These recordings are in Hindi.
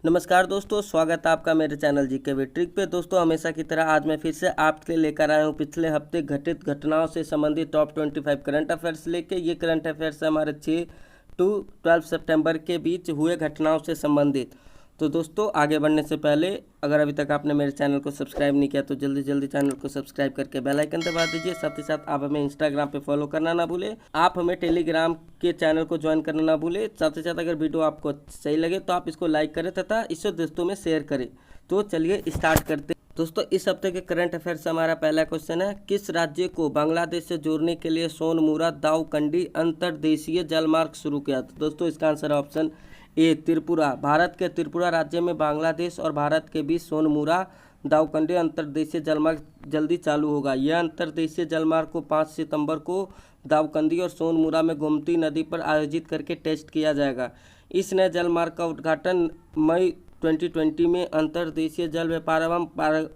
नमस्कार दोस्तों, स्वागत है आपका मेरे चैनल जी के वी ट्रिक पे। दोस्तों, हमेशा की तरह आज मैं फिर से आपके लिए लेकर आया हूँ पिछले हफ्ते घटित घटनाओं से संबंधित टॉप 25 करंट अफेयर्स लेके। ये करंट अफेयर्स है हमारे 6 टू 12 सितंबर के बीच हुए घटनाओं से संबंधित। तो दोस्तों, आगे बढ़ने से पहले अगर अभी तक आपने मेरे चैनल को सब्सक्राइब नहीं किया तो जल्दी जल्दी चैनल को सब्सक्राइब करके बेल आइकन दबा दीजिए। साथ ही साथ आप हमें इंस्टाग्राम पे फॉलो करना ना भूलें। आप हमें टेलीग्राम के चैनल को ज्वाइन करना ना भूलें। साथ ही साथ अगर वीडियो आपको सही लगे तो आप इसको लाइक करें तथा इसे दोस्तों में शेयर करें। तो चलिए स्टार्ट करते हैं। दोस्तों, इस हफ्ते के करंट अफेयर से हमारा पहला क्वेश्चन है, किस राज्य को बांग्लादेश से जोड़ने के लिए सोनमुरा दाउकंडी अंतर्देशीय जलमार्ग शुरू किया? तो दोस्तों, इसका आंसर है ऑप्शन ए त्रिपुरा। भारत के त्रिपुरा राज्य में बांग्लादेश और भारत के बीच सोनमुरा दाउकंडी अंतर्देशीय जलमार्ग जल्दी चालू होगा। यह अंतर्देशीय जलमार्ग को 5 सितंबर को दाउकंदी और सोनमुरा में गोमती नदी पर आयोजित करके टेस्ट किया जाएगा। इस नए जलमार्ग का उद्घाटन मई 2020 में अंतर्देशीय जल व्यापार एवं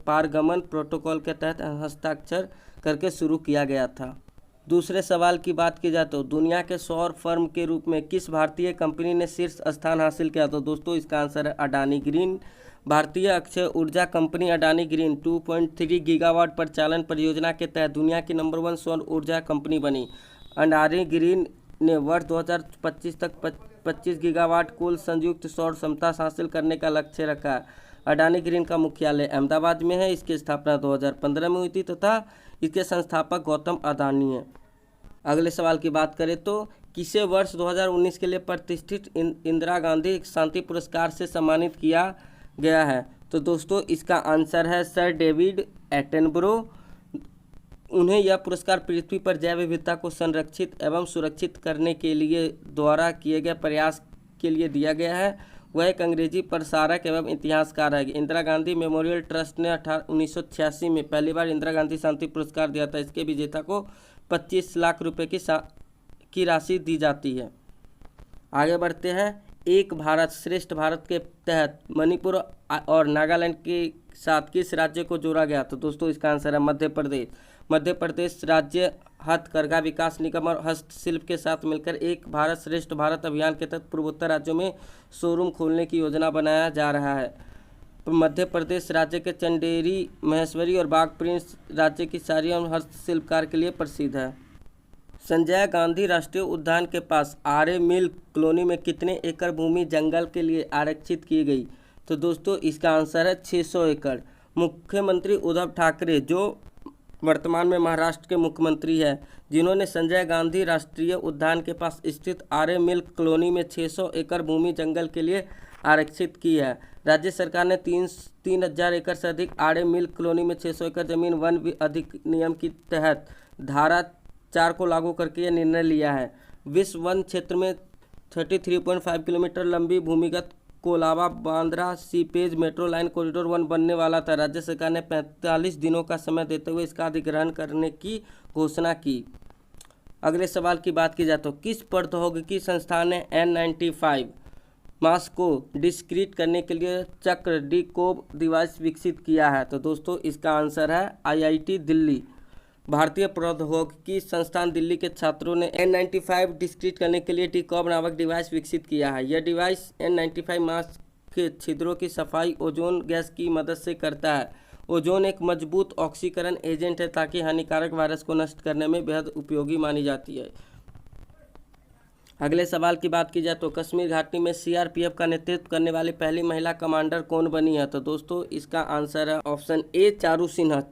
पारगमन प्रोटोकॉल के तहत हस्ताक्षर करके शुरू किया गया था। दूसरे सवाल की बात की जाए तो दुनिया के सौर फर्म के रूप में किस भारतीय कंपनी ने शीर्ष स्थान हासिल किया? तो दोस्तों, इसका आंसर है अडानी ग्रीन। भारतीय अक्षय ऊर्जा कंपनी अडानी ग्रीन 2.3 गीगावाट परिचालन परियोजना के तहत दुनिया की नंबर 1 सौर ऊर्जा कंपनी बनी। अडानी ग्रीन ने वर्ष 2025 तक 25 गीगावाट कुल संयुक्त सौर क्षमता हासिल करने का लक्ष्य रखा है। अडानी ग्रीन का मुख्यालय अहमदाबाद में है। इसकी स्थापना 2015 में हुई थी तथा इसके संस्थापक गौतम अडानी हैं। अगले सवाल की बात करें तो किसे वर्ष 2019 के लिए प्रतिष्ठित इंदिरा गांधी शांति पुरस्कार से सम्मानित किया गया है? तो दोस्तों, इसका आंसर है सर डेविड एटनबरो। उन्हें यह पुरस्कार पृथ्वी पर जैव विविधता को संरक्षित एवं सुरक्षित करने के लिए द्वारा किए गए प्रयास के लिए दिया गया है। वह एक अंग्रेजी प्रसारक एवं इतिहासकार है। इंदिरा गांधी मेमोरियल ट्रस्ट ने 1986 में पहली बार इंदिरा गांधी शांति पुरस्कार दिया था। इसके विजेता को 25 लाख रुपए की राशि दी जाती है। आगे बढ़ते हैं। एक भारत श्रेष्ठ भारत के तहत मणिपुर और नागालैंड के साथ किस राज्य को जोड़ा गया? तो दोस्तों, इसका आंसर है मध्य प्रदेश। मध्य प्रदेश राज्य हथकरघा विकास निगम और हस्तशिल्प के साथ मिलकर एक भारत श्रेष्ठ भारत अभियान के तहत पूर्वोत्तर राज्यों में शोरूम खोलने की योजना बनाया जा रहा है। मध्य प्रदेश राज्य के चंदेरी, महेश्वरी और बाघ प्रिंस राज्य की साड़ी और हस्तशिल्पकार के लिए प्रसिद्ध है। संजय गांधी राष्ट्रीय उद्यान के पास आरे मिल कॉलोनी में कितने एकड़ भूमि जंगल के लिए आरक्षित की गई? तो दोस्तों, इसका आंसर है 600 एकड़। मुख्यमंत्री उद्धव ठाकरे, जो वर्तमान में महाराष्ट्र के मुख्यमंत्री हैं, जिन्होंने संजय गांधी राष्ट्रीय उद्यान के पास स्थित आरे मिल कॉलोनी में 600 एकड़ भूमि जंगल के लिए आरक्षित की है। राज्य सरकार ने 3,000 एकड़ से अधिक आरे मिल कॉलोनी में 600 एकड़ जमीन वन अधिनियम के तहत धारा 4 को लागू करके यह निर्णय लिया है। विश्व वन क्षेत्र में 33.5 किलोमीटर लंबी भूमिगत Colaba Bandra seepage metro line corridor 1 बनने वाला था। राज्य सरकार ने 45 दिनों का समय देते हुए इसका अधिग्रहण करने की घोषणा की। अगले सवाल की बात की जाए तो किस प्रौद्योगिकी संस्थान ने N95 मास्क को डिस्क्रीट करने के लिए चक्र डिकोब डिवाइस विकसित किया है? तो दोस्तों, इसका आंसर है IIT दिल्ली। भारतीय प्रौद्योगिकी संस्थान दिल्ली के छात्रों ने N95 डिस्क्रीट करने के लिए डिकॉब नामक डिवाइस विकसित किया है। यह डिवाइस N95 मास्क के छिद्रों की सफाई ओजोन गैस की मदद से करता है। ओजोन एक मजबूत ऑक्सीकरण एजेंट है ताकि हानिकारक वायरस को नष्ट करने में बेहद उपयोगी मानी जाती है। अगले सवाल की बात की जाए तो कश्मीर घाटी में CRPF का नेतृत्व करने वाली पहली महिला कमांडर कौन बनी है? तो दोस्तों, इसका आंसर है ऑप्शन ए चारू सिन्हा।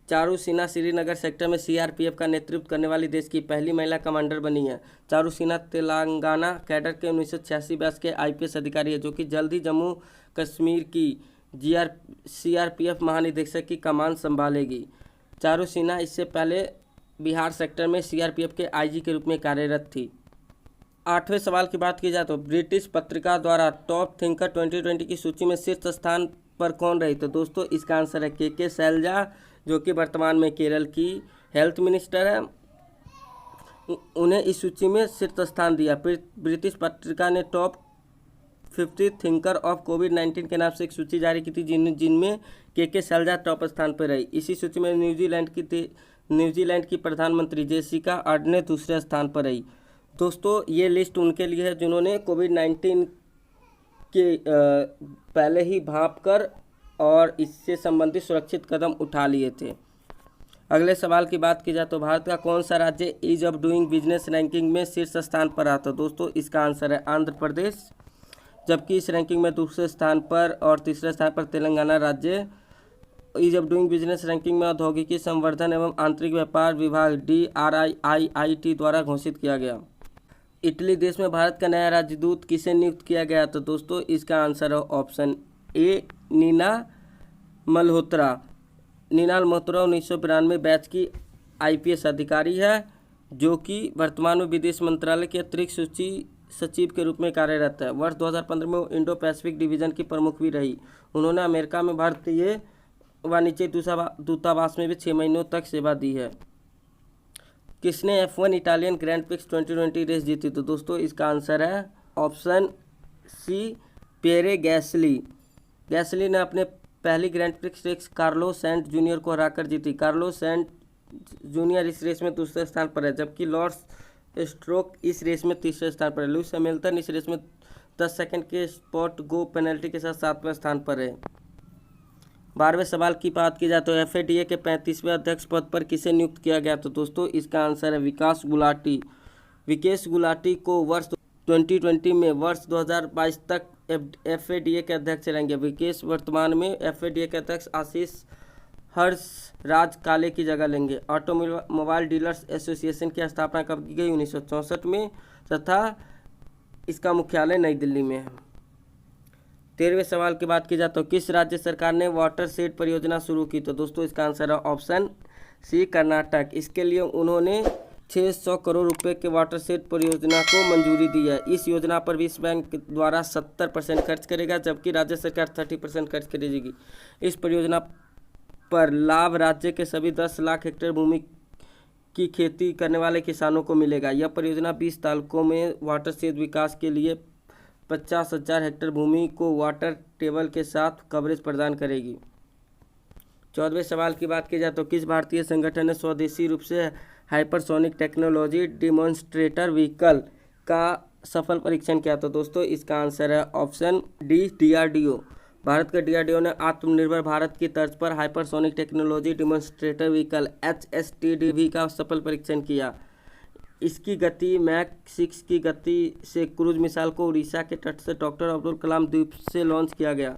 चारू सिन्हा श्रीनगर सेक्टर में CRPF का नेतृत्व करने वाली देश की पहली महिला कमांडर बनी है। चारू सिन्हा तेलंगाना कैडर के 1986 बैच के IPS अधिकारी है, जो कि जल्द ही जम्मू कश्मीर की CRPF महानिदेशक की कमान संभालेगी। चारू सिन्हा इससे पहले बिहार सेक्टर में CRPF के IG के रूप में कार्यरत थी। 8वें सवाल की बात की जाए तो ब्रिटिश पत्रिका द्वारा टॉप थिंकर 2020 की सूची में शीर्ष स्थान पर कौन रही? तो दोस्तों, इसका आंसर है KK शैलजा, जो कि वर्तमान में केरल की हेल्थ मिनिस्टर है। उन्हें इस सूची में शीर्ष स्थान दिया। ब्रिटिश पत्रिका ने टॉप 50 थिंकर ऑफ कोविड-19 के नाम से एक सूची जारी की थी, जिनमें KK शैलजा टॉप स्थान पर रही। इसी सूची में न्यूजीलैंड की प्रधानमंत्री जेसिका आर्डर्न दूसरे स्थान पर रही। दोस्तों, ये लिस्ट उनके लिए है जिन्होंने कोविड-19 के पहले ही भांप कर और इससे संबंधित सुरक्षित कदम उठा लिए थे। अगले सवाल की बात की जाए तो भारत का कौन सा राज्य ease of doing business ranking में शीर्ष स्थान पर आता है? दोस्तों इसका आंसर है आंध्र प्रदेश, जबकि इस रैंकिंग में दूसरे स्थान पर और तीसरे स्थान पर तेलंगाना राज्य ease of doing business ranking में औद्योगिकी संवर्धन एवं आंतरिक व्यापार विभाग DRIIIT द्वारा घोषित किया गया। इटली देश में भारत का नया राजदूत किसे नियुक्त किया गया? तो दोस्तों इसका आंसर है option A Neena Malhotra. Neena Malhotra 1992 batch की IPS अधिकारी है, जो कि वर्तमान में विदेश मंत्रालय के अतिरिक्त सूची सचिव के रूप में कार्यरत है। वर्ष 2015 में वो इंडो पैसिफिक डिवीज़न की प्रमुख भी रही। उन्होंने अमेरिका में भारतीय वाणिज्य दूतावास में भी 6 महीनों तक सेवा दी है। किसने F1 Italian grand prix 2020 race जीती? तो दोस्तों इसका आंसर है ऑप्शन सी पियरे गैसली। गैसली ने अपने पहली grand prix race Carlos Sainz junior को हराकर जीती। कार्लोस सेंट जूनियर इस रेस में दूसरे स्थान पर है, जबकि लॉर्स स्ट्रोक इस रेस में तीसरे स्थान पर है। लुइस हैमिल्टन इस रेस में 10 सेकंड के स्पॉट गो पेनल्टी के साथ 7वें स्थान पर है। 12वें सवाल की बात की जाए तो FADA के 35वें अध्यक्ष पद पर किसे नियुक्त किया गया? तो दोस्तों इसका आंसर है विकास गुलाटी। विकेश गुलाटी को वर्ष 2020 में वर्ष 2022 तक FADA के अध्यक्ष रहेंगे। विकेश वर्तमान में FADA के अध्यक्ष आशीष हर्ष राज काले की जगह लेंगे। ऑटोमोबाइल डीलर्स एसोसिएशन की स्थापना कब की गई? 1964 में, तथा इसका मुख्यालय नई दिल्ली में है। 13वें सवाल की बात की जाए तो किस राज्य सरकार ने वाटर शेड परियोजना शुरू की? तो दोस्तों इसका आंसर है ऑप्शन सी कर्नाटक। इसके लिए उन्होंने 600 करोड़ रुपए के वाटर शेड परियोजना को मंजूरी दी है। इस योजना पर विश्व बैंक द्वारा 70% खर्च करेगा, जबकि राज्य सरकार 30% खर्च करेगी। इस परियोजना पर लाभ राज्य के सभी 10 लाख हेक्टेयर भूमि की खेती करने वाले किसानों को मिलेगा। यह परियोजना 20 तालुकों में वाटर शेड विकास के लिए 50,000 हेक्टेयर भूमि को वाटर टेबल के साथ कवरेज प्रदान करेगी। 14वें सवाल की बात की जाए तो किस भारतीय संगठन ने स्वदेशी रूप से हाइपरसोनिक टेक्नोलॉजी डिमॉन्स्ट्रेटर व्हीकल का सफल परीक्षण किया? तो दोस्तों इसका आंसर है ऑप्शन डी DRDO। भारत के DRDO ने आत्मनिर्भर भारत की तर्ज पर hypersonic technology demonstrator vehicle HSTDV का सफल परीक्षण किया। इसकी गति मैक 6 की गति से क्रूज मिसाइल को उड़ीसा के तट से डॉक्टर अब्दुल कलाम द्वीप से लॉन्च किया गया।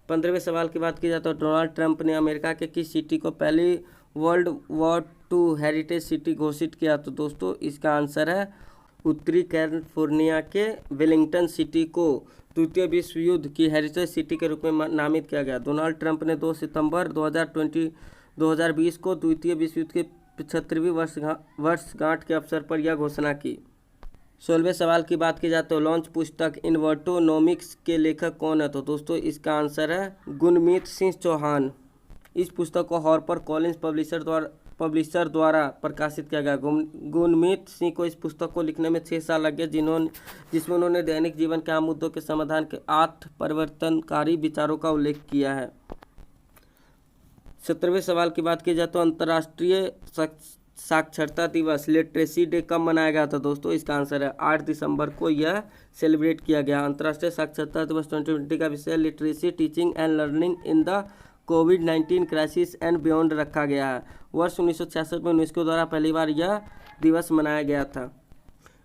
15वें सवाल की बात की जाए तो डोनाल्ड ट्रंप ने अमेरिका के किस सिटी को पहली world war II heritage city घोषित किया? तो दोस्तों इसका आंसर है उत्तरी कैलिफोर्निया के वेलिंगटन सिटी को द्वितीय विश्व युद्ध की हेरिटेज सिटी के रूप में नामित किया गया। डोनाल्ड ट्रंप ने 2 सितंबर 2020 को द्वितीय विश्व युद्ध के 75वीं वर्षगांठ के अवसर पर यह घोषणा की। 16वें सवाल की बात की जाए तो लॉन्च पुस्तक इन्वर्टोनोमिक्स के लेखक कौन है? तो दोस्तों इसका आंसर है गुनमीत सिंह चौहान। इस पुस्तक को हार्पर कॉलिंस पब्लिशर द्वारा प्रकाशित किया गया। गुनमीत सिंह को इस पुस्तक को लिखने में 6 साल लगे, जिसमें उन्होंने दैनिक जीवन के आम मुद्दों के समाधान के 8 परिवर्तनकारी विचारों का उल्लेख किया है। 17वें सवाल की बात की जाए तो अंतर्राष्ट्रीय साक्षरता दिवस लिटरेसी डे कब मनाया गया था? दोस्तों इसका आंसर है 8 दिसंबर को यह सेलिब्रेट किया गया। अंतर्राष्ट्रीय साक्षरता दिवस 2020 का विषय literacy teaching and learning in the covid crisis and beyond रखा गया है। वर्ष 1966 में यूनेस्को द्वारा पहली बार यह दिवस मनाया गया था।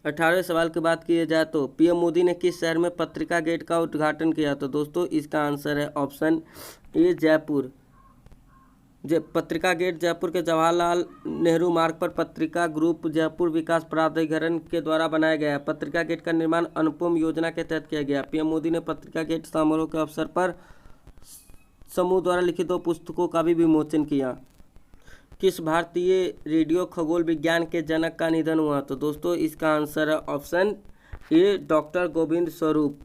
18वें सवाल की बात की जाए तो PM मोदी ने किस शहर में पत्रिका गेट का उद्घाटन किया? तो दोस्तों इसका आंसर है ऑप्शन ए जयपुर। पत्रिका गेट जयपुर के जवाहरलाल नेहरू मार्ग पर पत्रिका ग्रुप जयपुर विकास प्राधिकरण के द्वारा बनाया गया है। पत्रिका गेट का निर्माण अनुपम योजना के तहत किया गया। PM मोदी ने पत्रिका गेट समारोह के अवसर पर समूह द्वारा लिखित 2 पुस्तकों का भी विमोचन किया। किस भारतीय रेडियो खगोल विज्ञान के जनक का निधन हुआ? तो दोस्तों इसका आंसर है ऑप्शन ए डॉक्टर गोविंद स्वरूप।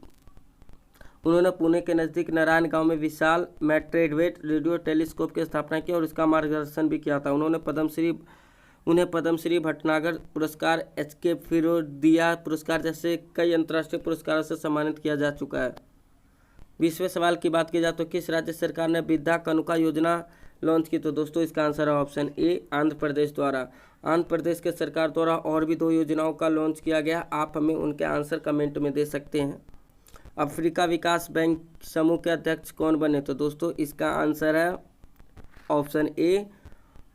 उन्होंने पुणे के नज़दीक नारायण गांव में विशाल मैट्रेडवेट रेडियो टेलीस्कोप की स्थापना की और इसका मार्गदर्शन भी किया था। उन्हें पद्मश्री भटनागर पुरस्कार, HK फिरोदिया पुरस्कार जैसे कई अंतर्राष्ट्रीय पुरस्कारों से सम्मानित किया जा चुका है। 20वें सवाल की बात की जाए तो किस राज्य सरकार ने विद्या कनुका योजना लॉन्च की? तो दोस्तों इसका आंसर है ऑप्शन ए आंध्र प्रदेश द्वारा। आंध्र प्रदेश के सरकार द्वारा और भी 2 योजनाओं का लॉन्च किया गया। आप हमें उनके आंसर कमेंट में दे सकते हैं। अफ्रीका विकास बैंक समूह के अध्यक्ष कौन बने? तो दोस्तों इसका आंसर है ऑप्शन ए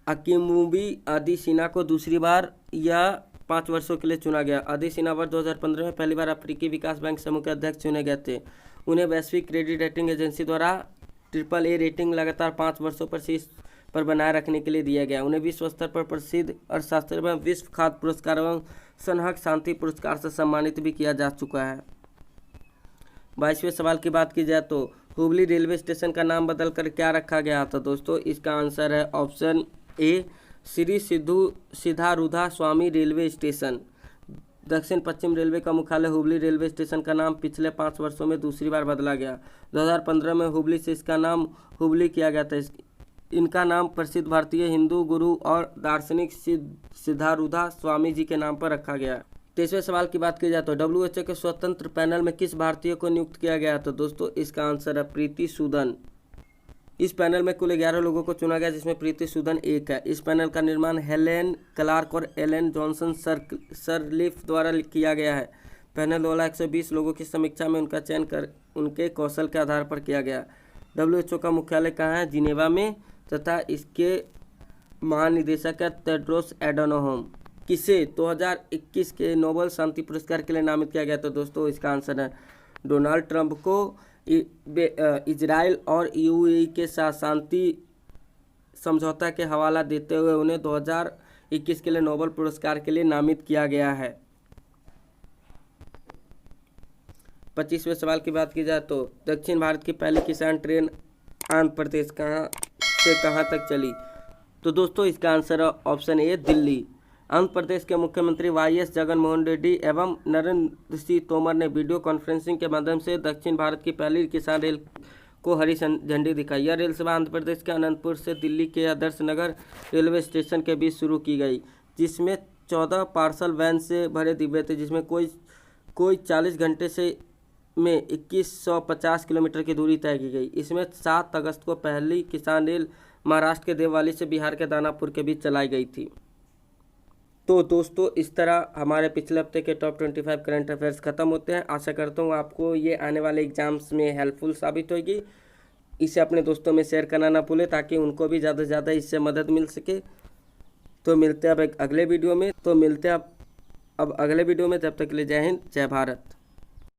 अकीमुबी अदीसिना को दूसरी बार या 5 वर्षों के लिए चुना गया। अदीसिना वर्ष 2015 में पहली बार अफ्रीकी विकास बैंक समूह के अध्यक्ष चुने गए थे। उन्हें वैश्विक क्रेडिट रेटिंग एजेंसी द्वारा AAA रेटिंग लगातार 5 वर्षों पर शीर्ष पर बनाए रखने के लिए दिया गया। उन्हें विश्व स्तर पर प्रसिद्ध अर्थशास्त्री एवं विश्व खाद्य पुरस्कार एवं सनहक शांति पुरस्कार से सम्मानित भी किया जा चुका है। 22वें सवाल की बात की जाए तो हुबली रेलवे स्टेशन का नाम बदलकर क्या रखा गया था? दोस्तों इसका आंसर है option A Shri Siddharoodha Swami railway station. दक्षिण पश्चिम रेलवे का मुख्यालय हुबली रेलवे स्टेशन का नाम पिछले 5 वर्षों में दूसरी बार बदला गया। 2015 में हुबली से इसका नाम हुबली किया गया था। इनका नाम प्रसिद्ध भारतीय हिंदू गुरु और दार्शनिक सिद्धारूढ़ा स्वामी जी के नाम पर रखा गया। 23वें सवाल की बात की जाए तो WHO के स्वतंत्र पैनल में किस भारतीय को नियुक्त किया गया? तो दोस्तों इसका आंसर है प्रीति सूदन। इस पैनल में कुल 11 लोगों को चुना गया, जिसमें प्रीति सूदन एक है। इस पैनल का निर्माण हेलेन क्लार्क और एलन जॉनसन सरलिफ द्वारा किया गया है। पैनल द्वारा 120 लोगों की समीक्षा में उनका चयन कर उनके कौशल के आधार पर किया गया। WHO का मुख्यालय कहाँ है? जिनेवा में, तथा इसके महानिदेशक है टेड्रोस एडनोम। किसे 2021 के नोबेल शांति पुरस्कार के लिए नामित किया गया? तो दोस्तों इसका आंसर है डोनाल्ड ट्रंप को। इजराइल और UAE के साथ शांति समझौता के हवाला देते हुए उन्हें 2021 के लिए नोबेल पुरस्कार के लिए नामित किया गया है। 25वें सवाल की बात की जाए तो दक्षिण भारत की पहली किसान ट्रेन आंध्र प्रदेश कहाँ से कहाँ तक चली? तो दोस्तों इसका आंसर है ऑप्शन ए दिल्ली। आंध्र प्रदेश के मुख्यमंत्री YS जगनमोहन रेड्डी एवं नरेंद्र सिंह तोमर ने वीडियो कॉन्फ्रेंसिंग के माध्यम से दक्षिण भारत की पहली किसान रेल को हरी झंडी दिखाई। यह रेल सेवा आंध्र प्रदेश के अनंतपुर से दिल्ली के आदर्श नगर रेलवे स्टेशन के बीच शुरू की गई, जिसमें 14 पार्सल वैन से भरे डिब्बे थे, जिसमें कोई 40 घंटे से में 2150 किलोमीटर की दूरी तय की गई। इसमें 7 अगस्त को पहली किसान रेल महाराष्ट्र के देववाली से बिहार के दानापुर के बीच चलाई गई थी। तो दोस्तों इस तरह हमारे पिछले हफ्ते के टॉप 25 करंट अफेयर्स खत्म होते हैं। आशा करता हूँ आपको ये आने वाले एग्जाम्स में हेल्पफुल साबित होगी। इसे अपने दोस्तों में शेयर करना ना भूलें, ताकि उनको भी ज़्यादा से ज़्यादा इससे मदद मिल सके। तो मिलते हैं अब एक अगले वीडियो में। तब तक के लिए जय हिंद, जय भारत।